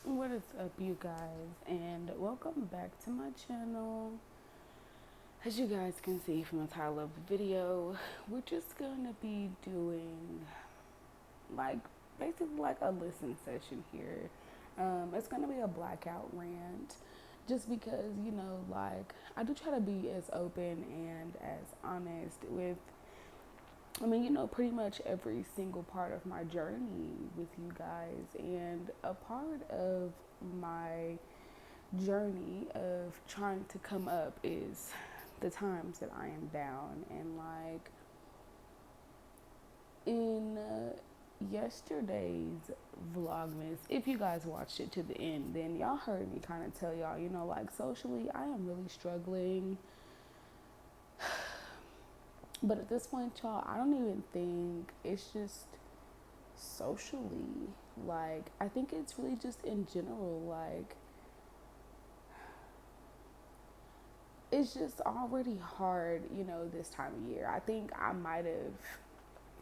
What is up, you guys, and welcome back to my channel. As you guys can see from the title of the video, we're just gonna be doing like basically like a listen session here. It's gonna be a blackout rant, just because like I do try to be as open and as honest with pretty much every single part of my journey with you guys. And a part of my journey of trying to come up is the times that I am down. And like in yesterday's Vlogmas, if you guys watched it to the end, then y'all heard me kind of tell y'all, like socially, I am really struggling. But at this point, y'all, I don't even think it's just socially. Like, I think it's really just in general. Like, it's just already hard, this time of year. I think I might have,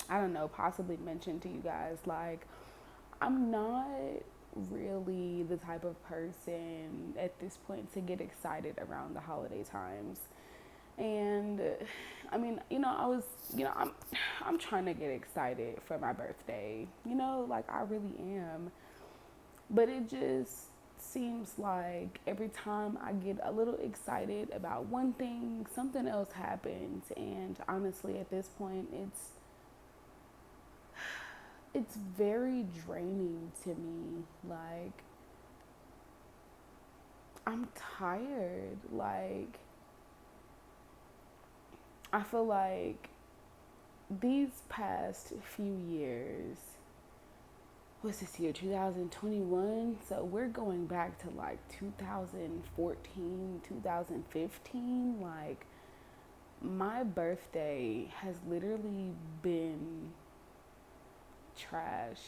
I don't know, possibly mentioned to you guys, like, I'm not really the type of person at this point to get excited around the holiday times. And I was, I'm trying to get excited for my birthday, like I really am. But it just seems like every time I get a little excited about one thing, something else happens. And honestly, at this point, it's very draining to me. Like, I'm tired. Like, I feel like these past few years, what's this year, 2021? So we're going back to like 2014, 2015. Like, my birthday has literally been trash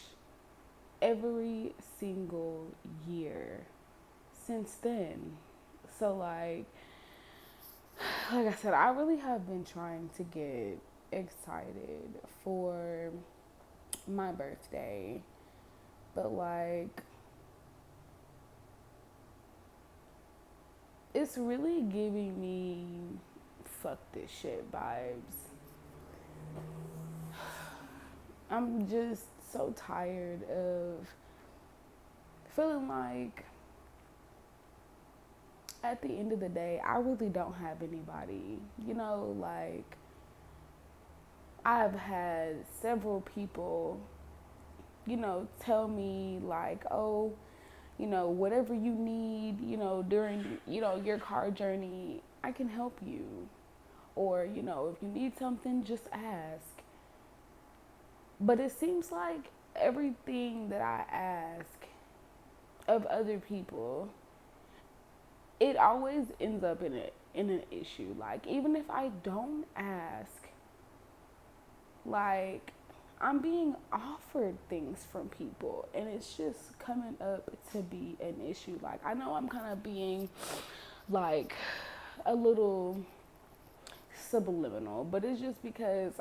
every single year since then. So like I said, I really have been trying to get excited for my birthday, but like it's really giving me fuck this shit vibes. I'm just so tired of feeling like at the end of the day, I really don't have anybody. Like I've had several people, tell me like, oh, whatever you need, during, your car journey, I can help you. Or, if you need something, just ask. But it seems like everything that I ask of other people, it always ends up in an issue. Like, even if I don't ask, like, I'm being offered things from people and it's just coming up to be an issue. Like, I know I'm kind of being like a little subliminal, but it's just because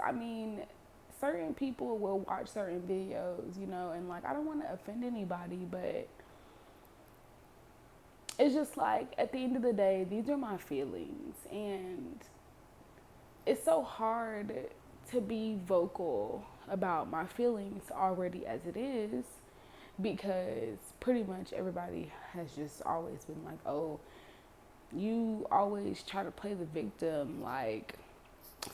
certain people will watch certain videos, and like I don't want to offend anybody, but it's just like at the end of the day, these are my feelings, and it's so hard to be vocal about my feelings already as it is, because pretty much everybody has just always been like, oh, you always try to play the victim, like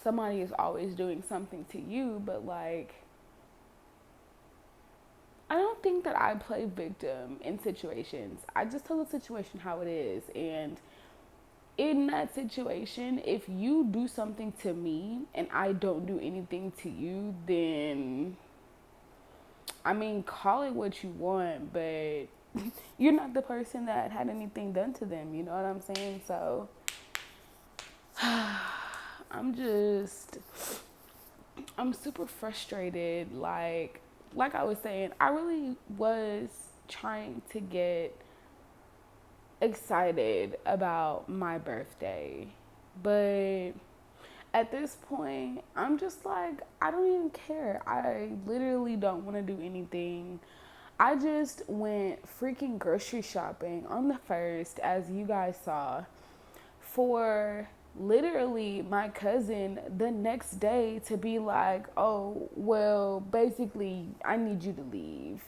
somebody is always doing something to you. But like, I don't think that I play victim in situations. I just tell the situation how it is. And in that situation, if you do something to me and I don't do anything to you, then call it what you want, but you're not the person that had anything done to them, you know what I'm saying? So I'm super frustrated. Like I was saying, I really was trying to get excited about my birthday. But at this point, I'm just like, I don't even care. I literally don't want to do anything. I just went freaking grocery shopping on the 1st, as you guys saw, for literally my cousin the next day to be like, oh, well, basically, I need you to leave.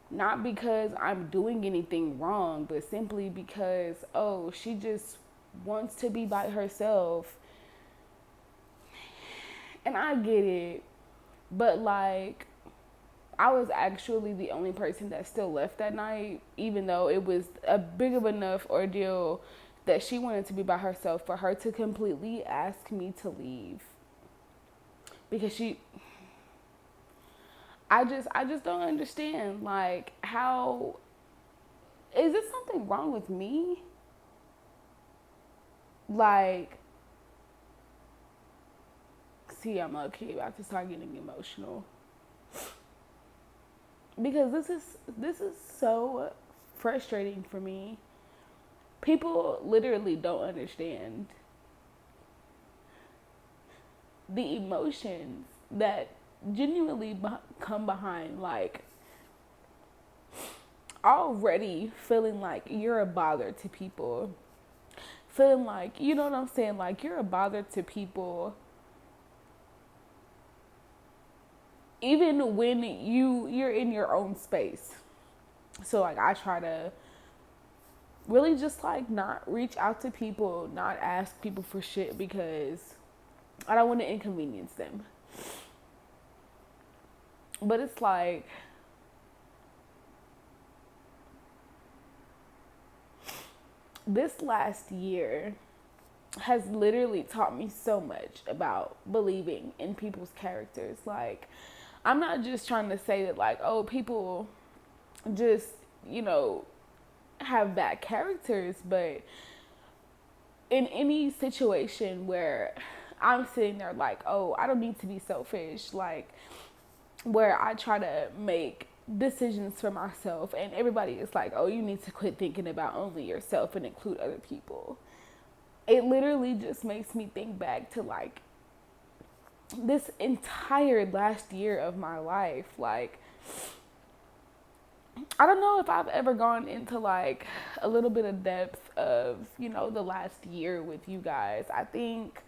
Not because I'm doing anything wrong, but simply because, oh, she just wants to be by herself. And I get it, but like, I was actually the only person that still left that night, even though it was a big of enough ordeal that she wanted to be by herself for her to completely ask me to leave. Because I just don't understand, like, how, is this something wrong with me? Like, see, I'm okay about to start getting emotional. Because this is so frustrating for me. People literally don't understand the emotions that genuinely come behind, like, already feeling like you're a bother to people, feeling like, you know what I'm saying, like you're a bother to people even when you're in your own space. So like, I try to really just like not reach out to people, not ask people for shit, because I don't want to inconvenience them. But it's like, this last year has literally taught me so much about believing in people's characters. Like, I'm not just trying to say that, like, oh, people just, you know, have bad characters, but in any situation where I'm sitting there like, oh, I don't need to be selfish, like, where I try to make decisions for myself and everybody is like, oh, you need to quit thinking about only yourself and include other people. It literally just makes me think back to like this entire last year of my life. Like, I don't know if I've ever gone into like a little bit of depth of, you know, the last year with you guys. I think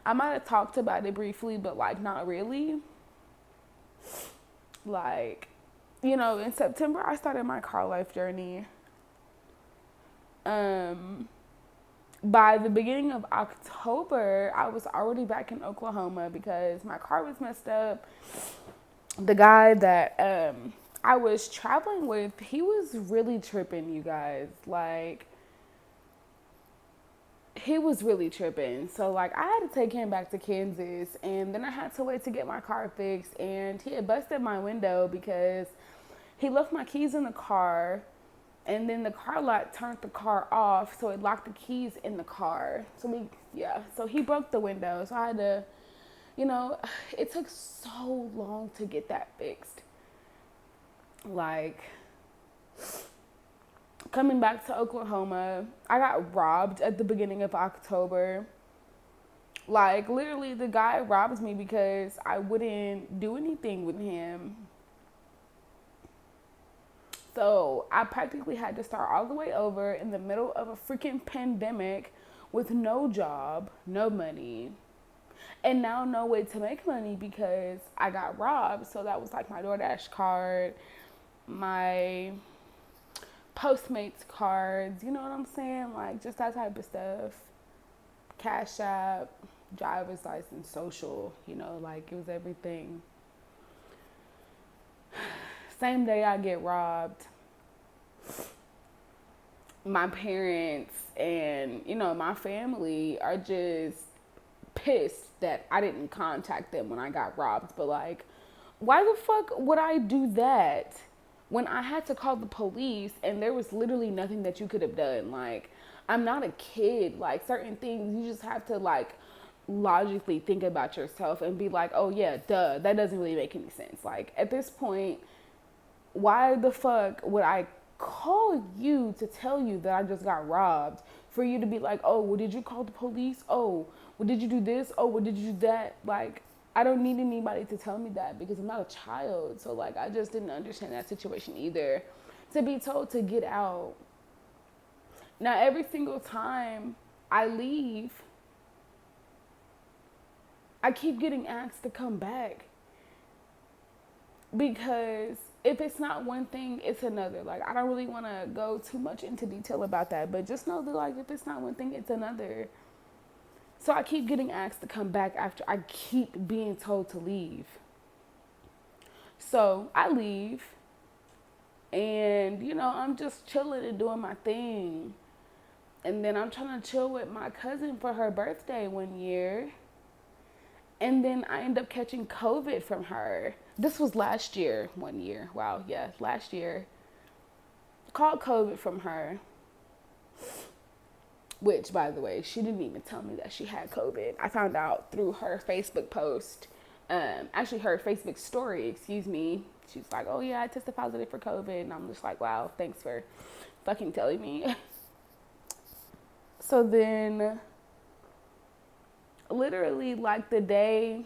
I might have talked about it briefly, but like not really. Like, you know, in September I started my car life journey. By the beginning of October, I was already back in Oklahoma because my car was messed up. The guy that I was traveling with, he was really tripping, you guys. Like, he was really tripping. So, like, I had to take him back to Kansas, and then I had to wait to get my car fixed, and he had busted my window because he left my keys in the car, and then the car lot turned the car off, so it locked the keys in the car. So he broke the window, so I had to, you know, it took so long to get that fixed. Like, coming back to Oklahoma, I got robbed at the beginning of October. Like, literally, the guy robbed me because I wouldn't do anything with him. So I practically had to start all the way over in the middle of a freaking pandemic with no job, no money, and now no way to make money because I got robbed. So that was like my DoorDash card, my Postmates cards, you know what I'm saying? Like, just that type of stuff. Cashapp, driver's license, social, you know, like, it was everything. Same day I get robbed, my parents and, you know, my family are just pissed that I didn't contact them when I got robbed. But like, why the fuck would I do that when I had to call the police and there was literally nothing that you could have done? Like, I'm not a kid. Like, certain things you just have to like logically think about yourself and be like, oh yeah, duh, that doesn't really make any sense. Like, at this point, why the fuck would I call you to tell you that I just got robbed for you to be like, oh, well, did you call the police? Oh, well, did you do this? Oh, well, did you do that? Like, I don't need anybody to tell me that because I'm not a child. So like, I just didn't understand that situation either. To be told to get out. Now, every single time I leave, I keep getting asked to come back. Because if it's not one thing, it's another. Like, I don't really want to go too much into detail about that. But just know that, like, if it's not one thing, it's another. So I keep getting asked to come back after I keep being told to leave. So I leave. And, you know, I'm just chilling and doing my thing. And then I'm trying to chill with my cousin for her birthday one year. And then I end up catching COVID from her. This was last year, one year. Wow, yeah, last year. Caught COVID from her. Which, by the way, she didn't even tell me that she had COVID. I found out through her Facebook post. Actually, her Facebook story, excuse me. She's like, oh yeah, I tested positive for COVID. And I'm just like, wow, thanks for fucking telling me. So then, literally like the day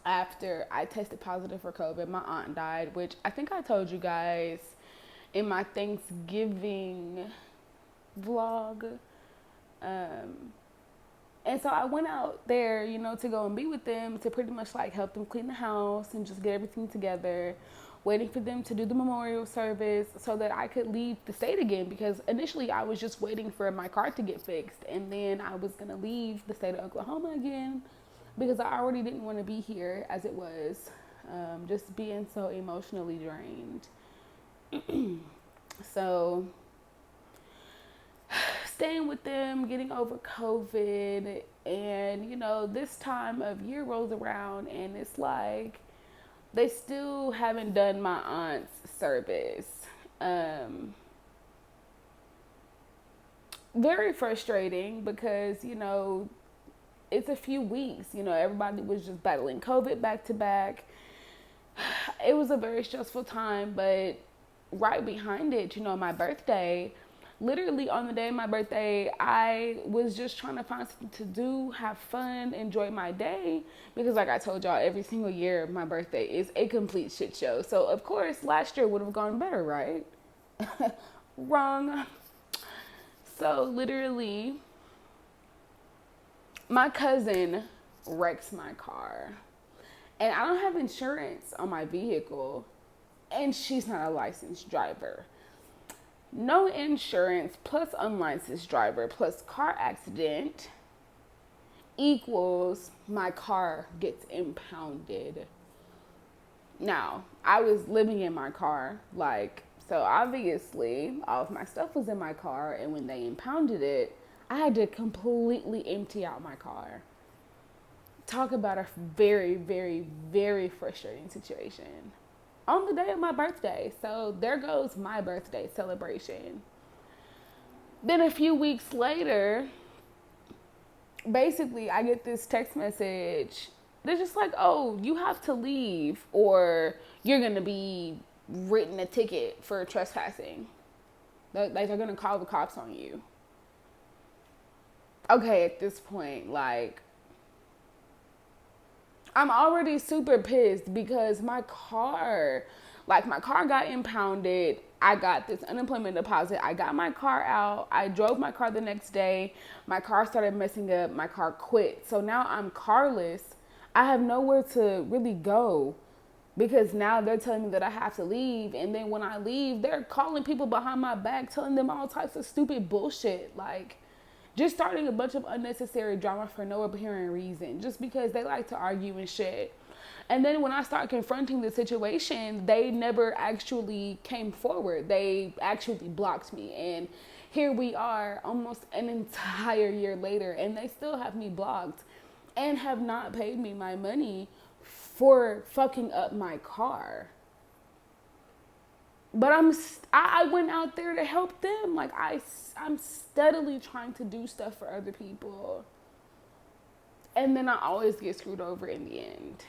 after I tested positive for COVID, my aunt died, which I think I told you guys in my Thanksgiving vlog. And so I went out there, you know, to go and be with them, to pretty much like help them clean the house and just get everything together, waiting for them to do the memorial service so that I could leave the state again, because initially I was just waiting for my car to get fixed, and then I was going to leave the state of Oklahoma again because I already didn't want to be here as it was, just being so emotionally drained. So staying with them, getting over COVID, and, you know, this time of year rolls around and it's like they still haven't done my aunt's service. Very frustrating because, you know, it's a few weeks, you know, everybody was just battling COVID back to back. It was a very stressful time, but right behind it, you know, my birthday, literally on the day of my birthday, I was just trying to find something to do, have fun, enjoy my day. Because like I told y'all, every single year my birthday is a complete shit show. So of course, last year would have gone better, right? Wrong. So literally, my cousin wrecks my car. And I don't have insurance on my vehicle. And she's not a licensed driver. No insurance plus unlicensed driver plus car accident equals my car gets impounded. Now, I was living in my car, like, so obviously all of my stuff was in my car, and when they impounded it, I had to completely empty out my car. Talk about a very, very, very frustrating situation. On the day of my birthday. So there goes my birthday celebration. Then a few weeks later, basically I get this text message. They're just like, oh, you have to leave or you're going to be written a ticket for trespassing. They're going to call the cops on you. Okay, at this point, like, I'm already super pissed because my car got impounded. I got this unemployment deposit. I got my car out. I drove my car the next day. My car started messing up. My car quit. So now I'm carless. I have nowhere to really go because now they're telling me that I have to leave. And then when I leave, they're calling people behind my back, telling them all types of stupid bullshit. Like, just starting a bunch of unnecessary drama for no apparent reason, just because they like to argue and shit. And then when I start confronting the situation, they never actually came forward. They actually blocked me. And here we are almost an entire year later, and they still have me blocked and have not paid me my money for fucking up my car. But I went out there to help them. Like, I'm steadily trying to do stuff for other people. And then I always get screwed over in the end.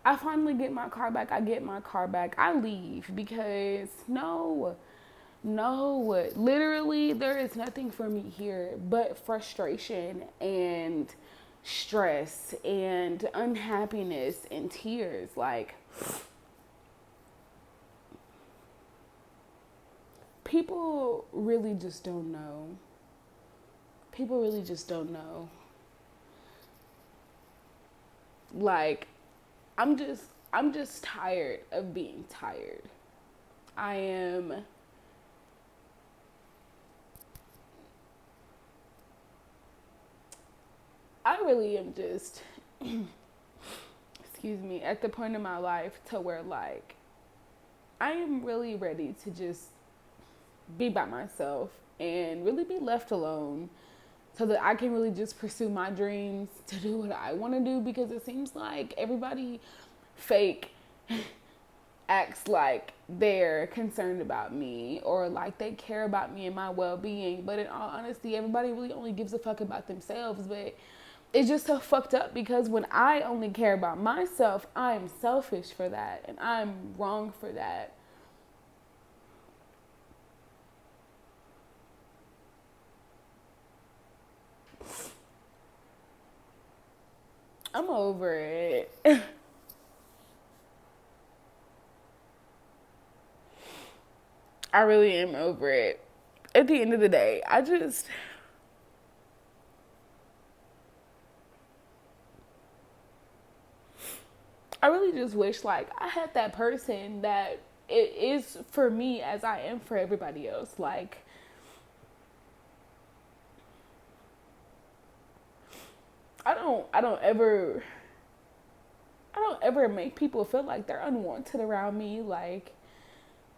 I finally get my car back. I get my car back. I leave because no, literally there is nothing for me here but frustration and stress and unhappiness and tears. Like, people really just don't know. People really just don't know. Like, I'm just tired of being tired. I am I really am just excuse me, at the point in my life to where like I am really ready to just be by myself and really be left alone so that I can really just pursue my dreams, to do what I want to do, because it seems like everybody fake acts like they're concerned about me or like they care about me and my well-being, but in all honesty, everybody really only gives a fuck about themselves. But it's just so fucked up because when I only care about myself, I'm selfish for that and I'm wrong for that. I'm over it. I really am over it. At the end of the day, I really just wish like I had that person that it is for me as I am for everybody else. Like, I don't I don't ever make people feel like they're unwanted around me. Like,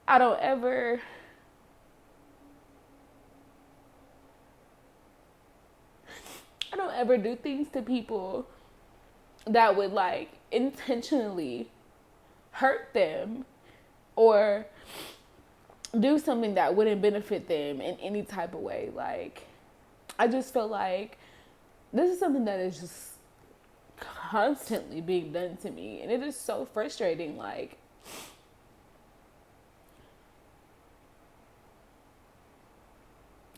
I don't ever I don't ever do things to people that would like intentionally hurt them or do something that wouldn't benefit them in any type of way. Like, I just feel like this is something that is just constantly being done to me, and it is so frustrating. Like,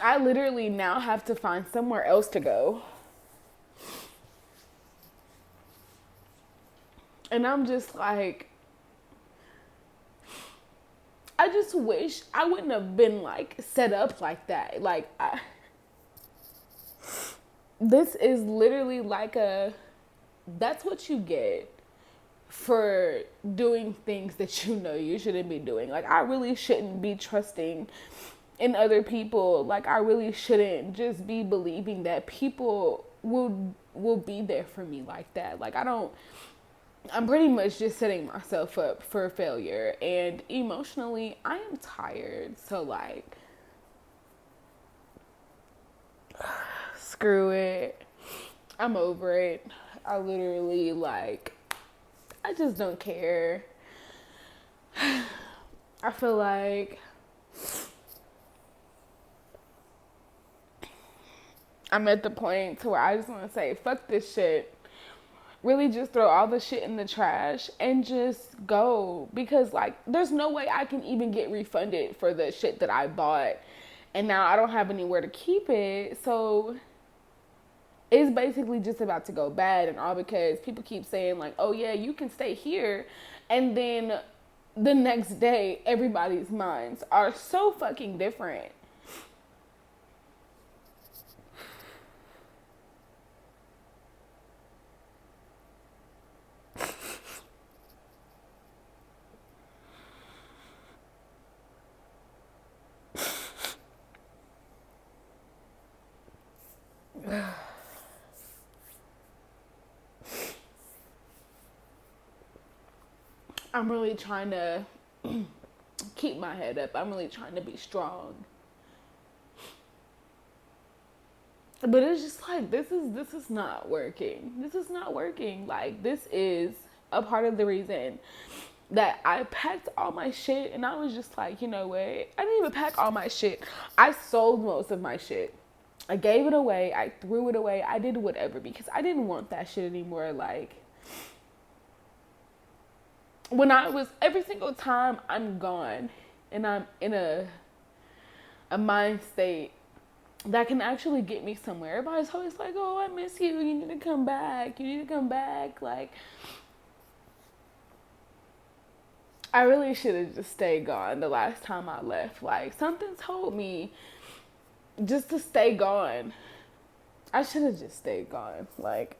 I literally now have to find somewhere else to go. And I'm just like, I just wish I wouldn't have been like set up like that. Like, this is literally like that's what you get for doing things that you know you shouldn't be doing. Like, I really shouldn't be trusting in other people. Like, I really shouldn't just be believing that people will be there for me like that. Like, I'm pretty much just setting myself up for failure, and emotionally I am tired. So like, screw it. I'm over it. I literally like, I just don't care. I feel like I'm at the point to where I just want to say, fuck this shit. Really just throw all the shit in the trash and just go. Because, like, there's no way I can even get refunded for the shit that I bought. And now I don't have anywhere to keep it. So it's basically just about to go bad and all because people keep saying, like, oh, yeah, you can stay here. And then the next day, everybody's minds are so fucking different. I'm really trying to keep my head up. I'm really trying to be strong. But it's just like, this is not working. This is not working. Like, this is a part of the reason that I packed all my shit, and I was just like, you know what? I didn't even pack all my shit. I sold most of my shit. I gave it away. I threw it away. I did whatever because I didn't want that shit anymore. Like, when I was, every single time I'm gone and I'm in a mind state that can actually get me somewhere. Everybody's always like, oh, I miss you. You need to come back. You need to come back. Like, I really should have just stayed gone the last time I left. Like, something told me just to stay gone. I should have just stayed gone. Like,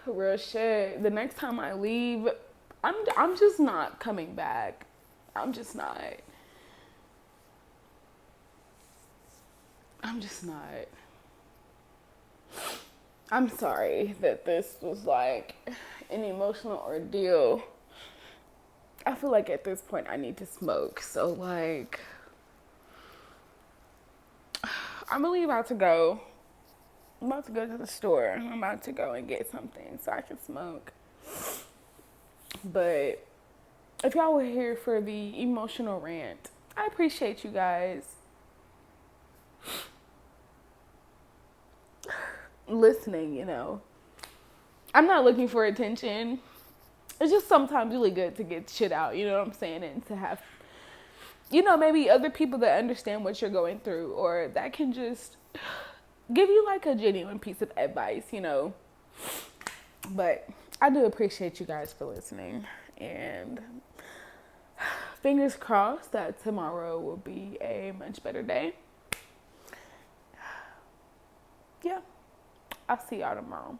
real shit. The next time I leave, I'm just not coming back. I'm just not. I'm sorry that this was like an emotional ordeal. I feel like at this point I need to smoke. So like, I'm really about to go. I'm about to go to the store. I'm about to go and get something so I can smoke. But if y'all were here for the emotional rant, I appreciate you guys listening, you know. I'm not looking for attention. It's just sometimes really good to get shit out, you know what I'm saying? And to have, you know, maybe other people that understand what you're going through or that can just give you like a genuine piece of advice, you know. But I do appreciate you guys for listening. And fingers crossed that tomorrow will be a much better day. Yeah. I'll see y'all tomorrow.